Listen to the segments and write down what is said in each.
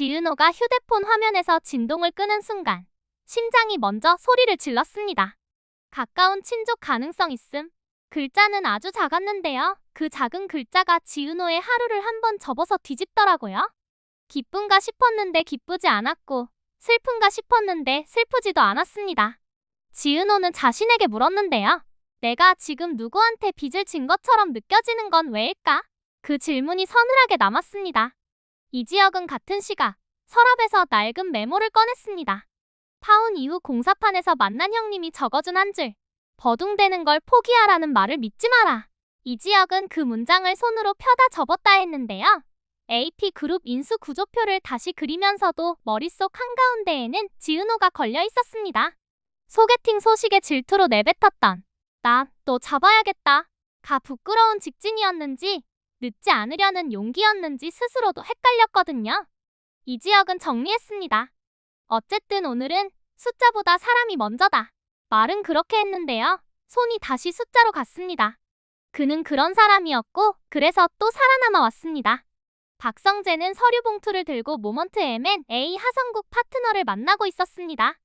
지은호가 휴대폰 화면에서 진동을 끄는 순간 심장이 먼저 소리를 질렀습니다. 가까운 친족 가능성 있음. 글자는 아주 작았는데요. 그 작은 글자가 지은호의 하루를 한번 접어서 뒤집더라고요. 기쁜가 싶었는데 기쁘지 않았고 슬픈가 싶었는데 슬프지도 않았습니다. 지은호는 자신에게 물었는데요. 내가 지금 누구한테 빚을 진 것처럼 느껴지는 건 왜일까? 그 질문이 서늘하게 남았습니다. 이지혁은 같은 시각 서랍에서 낡은 메모를 꺼냈습니다. 파혼 이후 공사판에서 만난 형님이 적어준 한 줄. 버둥대는 걸 포기하라는 말을 믿지 마라. 이지혁은 그 문장을 손으로 펴다 접었다 했는데요. AP그룹 인수 구조표를 다시 그리면서도 머릿속 한가운데에는 지은호가 걸려 있었습니다. 소개팅 소식에 질투로 내뱉었던 나 너 잡아야겠다. 가 부끄러운 직진이었는지 늦지 않으려는 용기였는지 스스로도 헷갈렸거든요. 이지혁은 정리했습니다. 어쨌든 오늘은 숫자보다 사람이 먼저다. 말은 그렇게 했는데요. 손이 다시 숫자로 갔습니다. 그는 그런 사람이었고 그래서 또 살아남아 왔습니다. 박성재는 서류 봉투를 들고 모먼트 M&A 하성국 파트너를 만나고 있었습니다.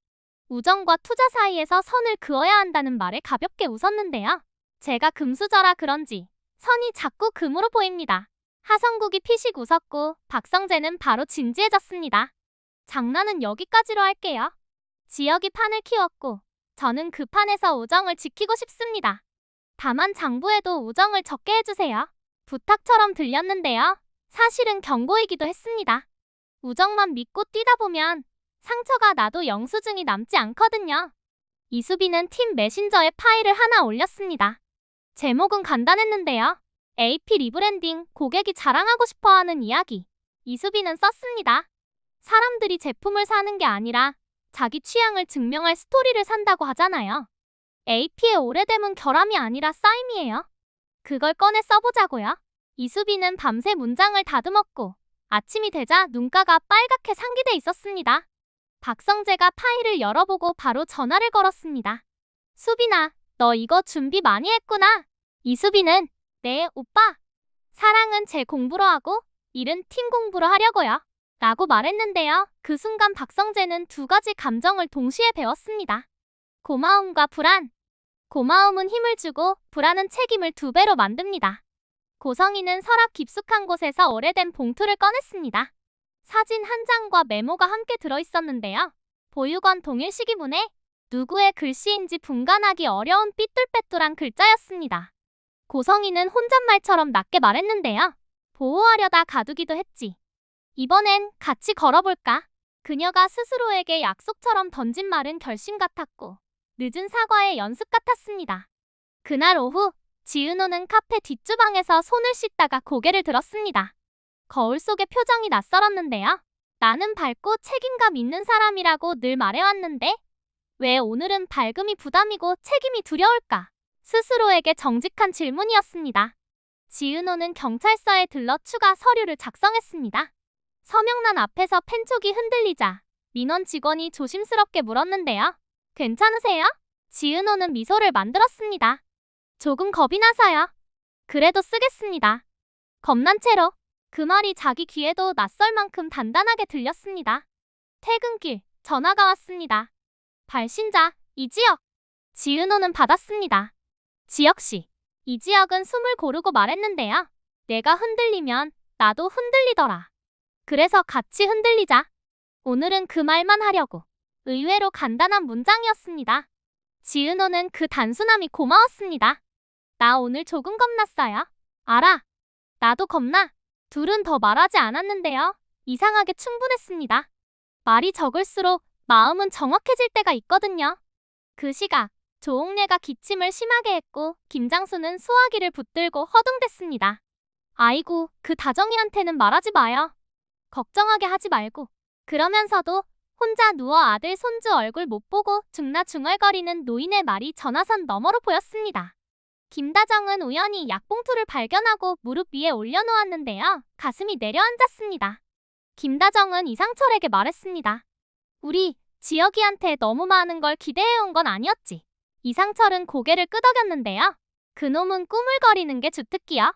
우정과 투자 사이에서 선을 그어야 한다는 말에 가볍게 웃었는데요. 제가 금수저라 그런지 선이 자꾸 금으로 보입니다. 하성국이 피식 웃었고 박성재는 바로 진지해졌습니다. 장난은 여기까지로 할게요. 지혁이 판을 키웠고 저는 그 판에서 우정을 지키고 싶습니다. 다만 장부에도 우정을 적게 해주세요. 부탁처럼 들렸는데요. 사실은 경고이기도 했습니다. 우정만 믿고 뛰다 보면 상처가 나도 영수증이 남지 않거든요. 이수빈은 팀 메신저에 파일을 하나 올렸습니다. 제목은 간단했는데요. AP 리브랜딩, 고객이 자랑하고 싶어하는 이야기. 이수빈은 썼습니다. 사람들이 제품을 사는 게 아니라 자기 취향을 증명할 스토리를 산다고 하잖아요. AP의 오래됨은 결함이 아니라 쌓임이에요. 그걸 꺼내 써보자고요. 이수빈은 밤새 문장을 다듬었고 아침이 되자 눈가가 빨갛게 상기돼 있었습니다. 박성재가 파일을 열어보고 바로 전화를 걸었습니다. 수빈아, 너 이거 준비 많이 했구나. 이수빈은 네, 오빠. 사랑은 제 공부로 하고 일은 팀 공부로 하려고요. 라고 말했는데요. 그 순간 박성재는 두 가지 감정을 동시에 배웠습니다. 고마움과 불안. 고마움은 힘을 주고 불안은 책임을 2배로 만듭니다. 고성이는 서랍 깊숙한 곳에서 오래된 봉투를 꺼냈습니다. 사진 한 장과 메모가 함께 들어있었는데요. 보육원 동일 시기문에 누구의 글씨인지 분간하기 어려운 삐뚤빼뚤한 글자였습니다. 고성이는 혼잣말처럼 낮게 말했는데요. 보호하려다 가두기도 했지. 이번엔 같이 걸어볼까? 그녀가 스스로에게 약속처럼 던진 말은 결심 같았고 늦은 사과의 연습 같았습니다. 그날 오후 지은호는 카페 뒷주방에서 손을 씻다가 고개를 들었습니다. 거울 속의 표정이 낯설었는데요. 나는 밝고 책임감 있는 사람이라고 늘 말해왔는데 왜 오늘은 밝음이 부담이고 책임이 두려울까? 스스로에게 정직한 질문이었습니다. 지은호는 경찰서에 들러 추가 서류를 작성했습니다. 서명란 앞에서 펜촉이 흔들리자 민원 직원이 조심스럽게 물었는데요. 괜찮으세요? 지은호는 미소를 만들었습니다. 조금 겁이 나서요. 그래도 쓰겠습니다. 겁난 채로. 그 말이 자기 귀에도 낯설 만큼 단단하게 들렸습니다. 퇴근길, 전화가 왔습니다. 발신자, 이지혁. 지은호는 받았습니다. 지혁씨. 이지혁은 숨을 고르고 말했는데요. 내가 흔들리면 나도 흔들리더라. 그래서 같이 흔들리자. 오늘은 그 말만 하려고. 의외로 간단한 문장이었습니다. 지은호는 그 단순함이 고마웠습니다. 나 오늘 조금 겁났어요. 알아. 나도 겁나. 둘은 더 말하지 않았는데요. 이상하게 충분했습니다. 말이 적을수록 마음은 정확해질 때가 있거든요. 그 시각 조옥래가 기침을 심하게 했고 김장수는 소화기를 붙들고 허둥댔습니다. 아이고, 그 다정이한테는 말하지 마요. 걱정하게 하지 말고. 그러면서도 혼자 누워 아들 손주 얼굴 못 보고 중얼거리는 노인의 말이 전화선 너머로 보였습니다. 김다정은 우연히 약봉투를 발견하고 무릎 위에 올려놓았는데요. 가슴이 내려앉았습니다. 김다정은 이상철에게 말했습니다. 우리 지혁이한테 너무 많은 걸 기대해온 건 아니었지. 이상철은 고개를 끄덕였는데요. 그놈은 꾸물거리는 게 주특기야.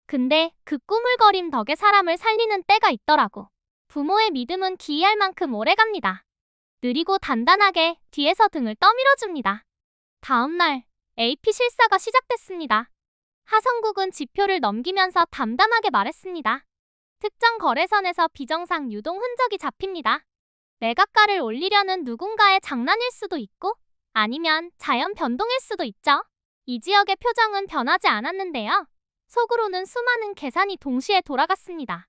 근데 그 꾸물거림 덕에 사람을 살리는 때가 있더라고. 부모의 믿음은 기이할 만큼 오래갑니다. 느리고 단단하게 뒤에서 등을 떠밀어줍니다. 다음날 AP 실사가 시작됐습니다. 하성국은 지표를 넘기면서 담담하게 말했습니다. 특정 거래선에서 비정상 유동 흔적이 잡힙니다. 매각가를 올리려는 누군가의 장난일 수도 있고 아니면 자연 변동일 수도 있죠. 이 지역의 표정은 변하지 않았는데요. 속으로는 수많은 계산이 동시에 돌아갔습니다.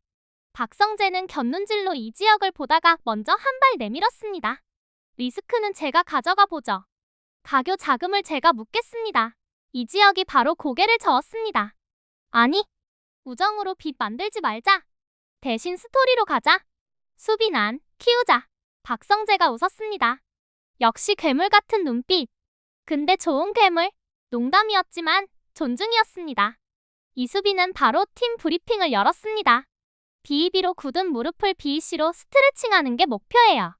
박성재는 곁눈질로 이 지역을 보다가 먼저 한 발 내밀었습니다. 리스크는 제가 가져가 보죠. 가교 자금을 제가 묻겠습니다. 이 지역이 바로 고개를 저었습니다. 아니, 우정으로 빚 만들지 말자. 대신 스토리로 가자. 수빈안, 키우자. 박성재가 웃었습니다. 역시 괴물 같은 눈빛. 근데 좋은 괴물. 농담이었지만 존중이었습니다. 이수빈은 바로 팀 브리핑을 열었습니다. BEB로 굳은 무릎을 BEC로 스트레칭하는 게 목표예요.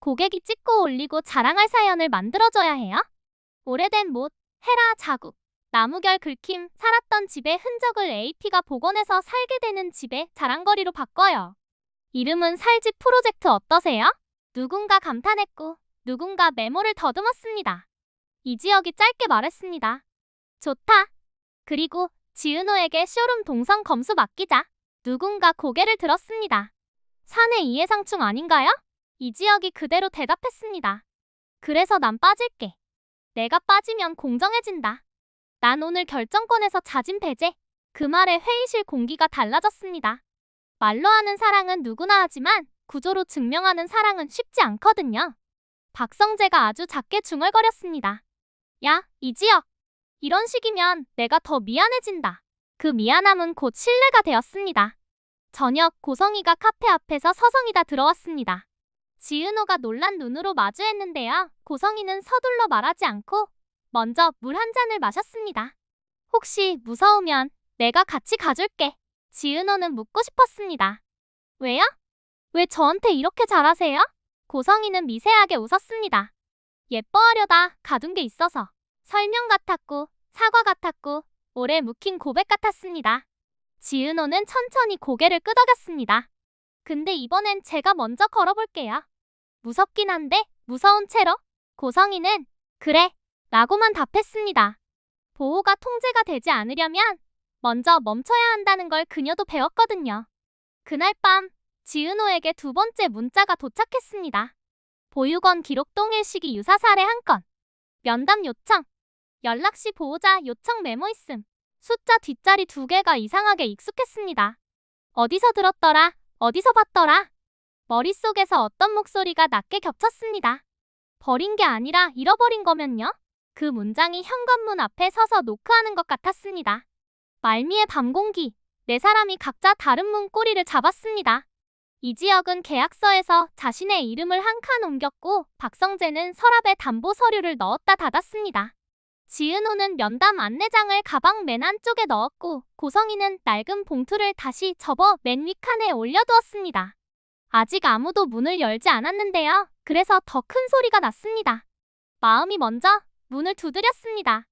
고객이 찍고 올리고 자랑할 사연을 만들어줘야 해요. 오래된 못, 헤라 자국, 나무결 긁힘, 살았던 집의 흔적을 AP가 복원해서 살게 되는 집의 자랑거리로 바꿔요. 이름은 살집 프로젝트 어떠세요? 누군가 감탄했고 누군가 메모를 더듬었습니다. 이 지역이 짧게 말했습니다. 좋다. 그리고 지은호에게 쇼룸 동선 검수 맡기자. 누군가 고개를 들었습니다. 사내 이해상충 아닌가요? 이 지역이 그대로 대답했습니다. 그래서 난 빠질게. 내가 빠지면 공정해진다. 난 오늘 결정권에서 자진 배제. 그 말에 회의실 공기가 달라졌습니다. 말로 하는 사랑은 누구나 하지만 구조로 증명하는 사랑은 쉽지 않거든요. 박성재가 아주 작게 중얼거렸습니다. 야, 이 지역. 이런 식이면 내가 더 미안해진다. 그 미안함은 곧 신뢰가 되었습니다. 저녁 고성이가 카페 앞에서 서성이다 들어왔습니다. 지은호가 놀란 눈으로 마주했는데요. 고성이는 서둘러 말하지 않고 먼저 물 한 잔을 마셨습니다. 혹시 무서우면 내가 같이 가줄게. 지은호는 묻고 싶었습니다. 왜요? 왜 저한테 이렇게 잘하세요? 고성이는 미세하게 웃었습니다. 예뻐하려다 가둔 게 있어서. 설명 같았고 사과 같았고 오래 묵힌 고백 같았습니다. 지은호는 천천히 고개를 끄덕였습니다. 근데 이번엔 제가 먼저 걸어볼게요. 무섭긴 한데 무서운 채로. 고성이는 그래 라고만 답했습니다. 보호가 통제가 되지 않으려면 먼저 멈춰야 한다는 걸 그녀도 배웠거든요. 그날 밤 지은호에게 두 번째 문자가 도착했습니다. 보육원 기록 동일 시기 유사 사례 한 건. 면담 요청. 연락시 보호자 요청 메모 있음. 숫자 뒷자리 2개가 이상하게 익숙했습니다. 어디서 들었더라? 어디서 봤더라? 머릿속에서 어떤 목소리가 낮게 겹쳤습니다. 버린 게 아니라 잃어버린 거면요? 그 문장이 현관문 앞에 서서 노크하는 것 같았습니다. 말미의 밤 공기. 네 사람이 각자 다른 문고리를 잡았습니다. 이 지역은 계약서에서 자신의 이름을 한 칸 옮겼고 박성재는 서랍에 담보 서류를 넣었다 닫았습니다. 지은호는 면담 안내장을 가방 맨 안쪽에 넣었고 고성이는 낡은 봉투를 다시 접어 맨 윗칸에 올려두었습니다. 아직 아무도 문을 열지 않았는데요. 그래서 더 큰 소리가 났습니다. 마음이 먼저 문을 두드렸습니다.